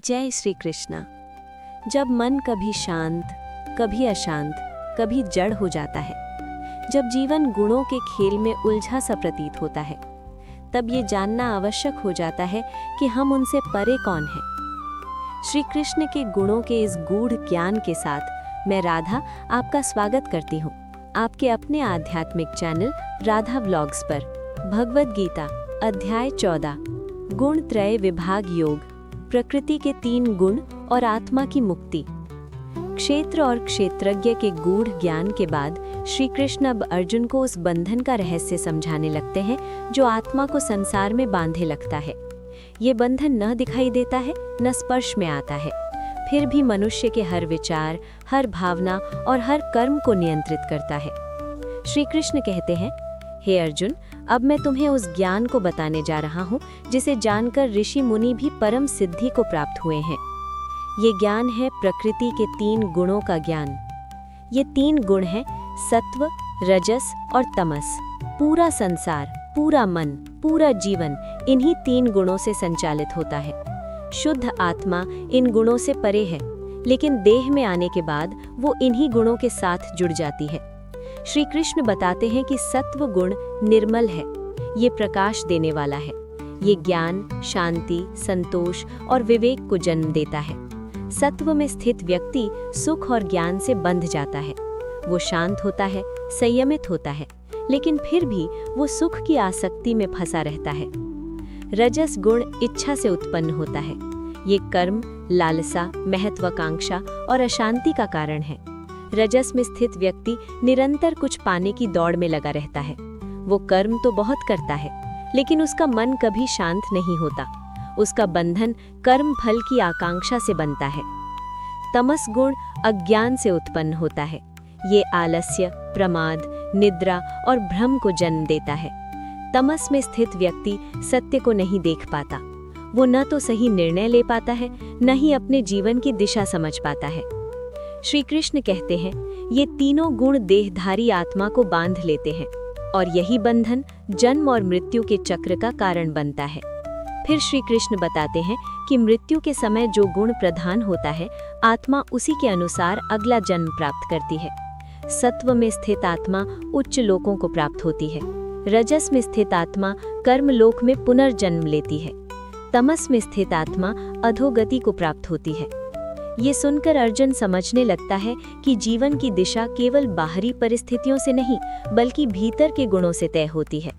जय श्री कृष्णा। जब मन कभी शांत, कभी अशांत, कभी जड़ हो जाता है, जब जीवन गुणों के खेल में उलझा सा प्रतीत होता है, तब ये जानना आवश्यक हो जाता है कि हम उनसे परे कौन हैं। श्री कृष्ण के गुणों के इस गूढ़ ज्ञान के साथ मैं राधा आपका स्वागत करती हूँ आपके अपने आध्यात्मिक चैनल राधा व्लॉग्स पर। भगवद गीता अध्याय 14 गुण त्रय विभाग योग, प्रकृति के 3 गुण और आत्मा की मुक्ति। क्षेत्र और क्षेत्रज्ञ के गूढ़ ज्ञान के बाद श्री कृष्ण अब अर्जुन को उस बंधन का रहस्य समझाने लगते हैं जो आत्मा को संसार में बांधे लगता है। ये बंधन न दिखाई देता है, न स्पर्श में आता है, फिर भी मनुष्य के हर विचार, हर भावना और हर कर्म को नियंत्रित करता है। श्री कृष्ण कहते हैं, हे अर्जुन, अब मैं तुम्हें उस ज्ञान को बताने जा रहा हूँ जिसे जानकर ऋषि मुनि भी परम सिद्धि को प्राप्त हुए हैं। ये ज्ञान है प्रकृति के 3 गुणों का ज्ञान। ये 3 गुण हैं सत्व, रजस और तमस। पूरा संसार, पूरा मन, पूरा जीवन इन्हीं 3 गुणों से संचालित होता है। शुद्ध आत्मा इन गुणों से परे है, लेकिन देह में आने के बाद वो इन्हीं गुणों के साथ जुड़ जाती है। श्री कृष्ण बताते हैं कि सत्व गुण निर्मल है, ये प्रकाश देने वाला है। ये ज्ञान, शांति, संतोष और विवेक को जन्म देता है। सत्व में स्थित व्यक्ति सुख और ज्ञान से बंध जाता है। वो शांत होता है, संयमित होता है, लेकिन फिर भी वो सुख की आसक्ति में फंसा रहता है। रजस गुण इच्छा से उत्पन्न होता है। ये कर्म, लालसा, महत्वाकांक्षा और अशांति का कारण है। रजस में स्थित व्यक्ति निरंतर कुछ पाने की दौड़ में लगा रहता है। वो कर्म तो बहुत करता है, लेकिन उसका मन कभी शांत नहीं होता। उसका बंधन कर्म फल की आकांक्षा से बनता है। तमस गुण अज्ञान से उत्पन्न होता है। ये आलस्य, प्रमाद, निद्रा और भ्रम को जन्म देता है। तमस में स्थित व्यक्ति सत्य को नहीं देख पाता। वो न तो सही निर्णय ले पाता है, न ही अपने जीवन की दिशा समझ पाता है। श्री कृष्ण कहते हैं, ये तीनों गुण देहधारी आत्मा को बांध लेते हैं और यही बंधन जन्म और मृत्यु के चक्र का कारण बनता है। फिर श्री कृष्ण बताते हैं कि मृत्यु के समय जो गुण प्रधान होता है, आत्मा उसी के अनुसार अगला जन्म प्राप्त करती है। सत्व में स्थित आत्मा उच्च लोकों को प्राप्त होती है। रजस में स्थित आत्मा कर्म लोक में पुनर्जन्म लेती है। तमस में स्थित आत्मा अधोगति को प्राप्त होती है। ये सुनकर अर्जुन समझने लगता है कि जीवन की दिशा केवल बाहरी परिस्थितियों से नहीं, बल्कि भीतर के गुणों से तय होती है।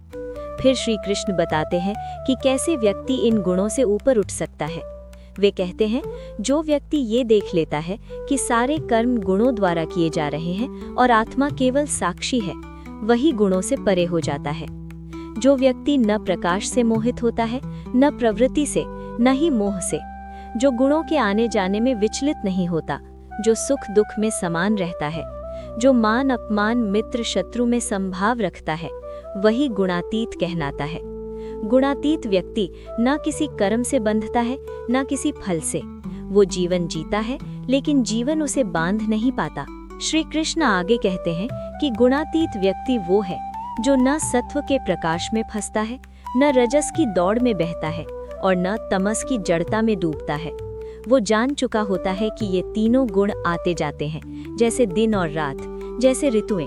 फिर श्री कृष्ण बताते हैं कि कैसे व्यक्ति इन गुणों से ऊपर उठ सकता है। वे कहते हैं, जो व्यक्ति ये देख लेता है कि सारे कर्म गुणों द्वारा किए जा रहे हैं और आत्मा केवल साक्षी है, वही गुणों से परे हो जाता है। जो व्यक्ति न प्रकाश से मोहित होता है, न प्रवृत्ति से, न ही मोह से, जो गुणों के आने जाने में विचलित नहीं होता, जो सुख दुख में समान रहता है, जो मान अपमान मित्र शत्रु में संभाव रखता है, वही गुणातीत कहलाता है। गुणातीत व्यक्ति न किसी कर्म से बंधता है, न किसी फल से। वो जीवन जीता है, लेकिन जीवन उसे बांध नहीं पाता। श्री कृष्ण आगे कहते हैं कि गुणातीत व्यक्ति वो है जो न सत्व के प्रकाश में फंसता है, न रजस की दौड़ में बहता है और न तमस की जड़ता में डूबता है। वो जान चुका होता है कि ये तीनों गुण आते जाते हैं, जैसे दिन और रात, जैसे ऋतुएं।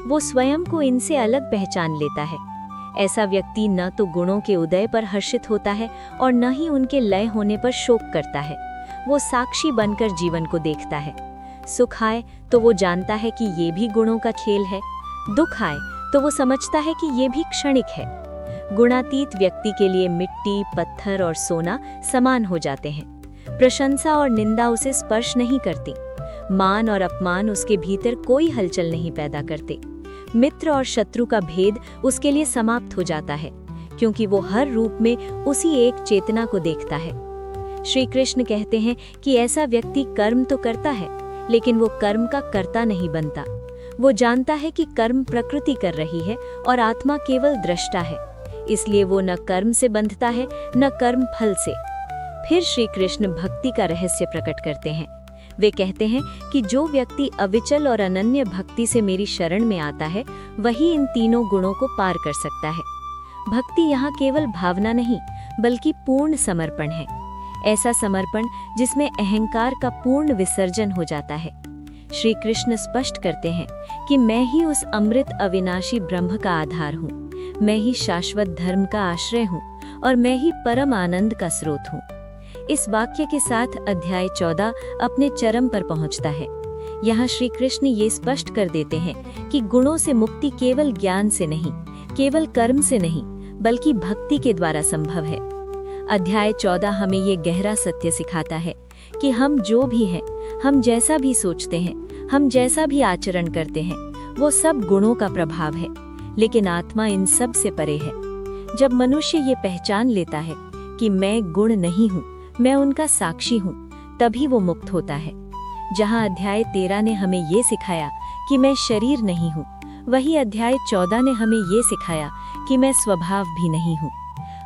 वो स्वयं को इनसे अलग पहचान लेता है। ऐसा व्यक्ति न तो गुणों के उदय पर हर्षित होता है और न ही उनके लय होने पर शोक करता है। वो साक्षी बनकर जीवन को देखता है। सुख आए तो वो जानता है कि ये भी गुणों का खेल है। दुख आए तो वो समझता है कि ये भी क्षणिक है। गुणातीत व्यक्ति के लिए मिट्टी, पत्थर और सोना समान हो जाते हैं। प्रशंसा और निंदा उसे स्पर्श नहीं करती। मान और अपमान उसके भीतर कोई हलचल नहीं पैदा करते। मित्र और शत्रु का भेद उसके लिए समाप्त हो जाता है, क्योंकि वो हर रूप में उसी एक चेतना को देखता है। श्री कृष्ण कहते हैं कि ऐसा व्यक्ति कर्म तो करता है, लेकिन वो कर्म का कर्ता नहीं बनता। वो जानता है कि कर्म प्रकृति कर रही है और आत्मा केवल दृष्टा है, इसलिए वो न कर्म से बंधता है, न कर्म फल से। फिर श्री कृष्ण भक्ति का रहस्य प्रकट करते हैं। वे कहते हैं कि जो व्यक्ति अविचल और अनन्य भक्ति से मेरी शरण में आता है, वही इन तीनों गुणों को पार कर सकता है। भक्ति यहाँ केवल भावना नहीं, बल्कि पूर्ण समर्पण है। ऐसा समर्पण जिसमें अहंकार का पूर्ण विसर्जन हो जाता है। श्री कृष्ण स्पष्ट करते हैं कि मैं ही उस अमृत अविनाशी ब्रह्म का आधार हूँ, मैं ही शाश्वत धर्म का आश्रय हूँ और मैं ही परम आनंद का स्रोत हूँ। इस वाक्य के साथ अध्याय 14 अपने चरम पर पहुँचता है। यहाँ श्री कृष्ण ये स्पष्ट कर देते हैं कि गुणों से मुक्ति केवल ज्ञान से नहीं, केवल कर्म से नहीं, बल्कि भक्ति के द्वारा संभव है। अध्याय 14 हमें ये गहरा सत्य सिखाता है कि हम जो भी हैं, हम जैसा भी सोचते हैं, हम जैसा भी आचरण करते हैं, वो सब गुणों का प्रभाव है, लेकिन आत्मा इन सब से परे है। जब मनुष्य ये पहचान लेता है कि मैं गुण नहीं हूँ, मैं उनका साक्षी हूँ, तभी वो मुक्त होता है। जहाँ अध्याय 13 ने हमें ये सिखाया कि मैं शरीर नहीं हूँ, वही अध्याय 14 ने हमें ये सिखाया कि मैं स्वभाव भी नहीं हूँ।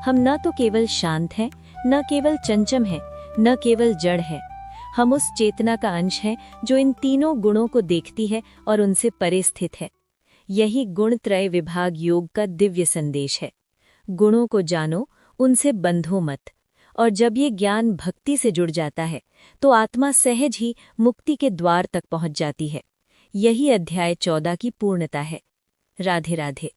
हम न तो केवल शांत हैं, न केवल चंचल हैं, न केवल जड़ है। हम उस चेतना का अंश हैं जो इन तीनों गुणों को देखती है और उनसे परे स्थित है। यही गुण त्रय विभाग योग का दिव्य संदेश है। गुणों को जानो, उनसे बंधो मत। और जब ये ज्ञान भक्ति से जुड़ जाता है तो आत्मा सहज ही मुक्ति के द्वार तक पहुंच जाती है। यही अध्याय 14 की पूर्णता है। राधे राधे।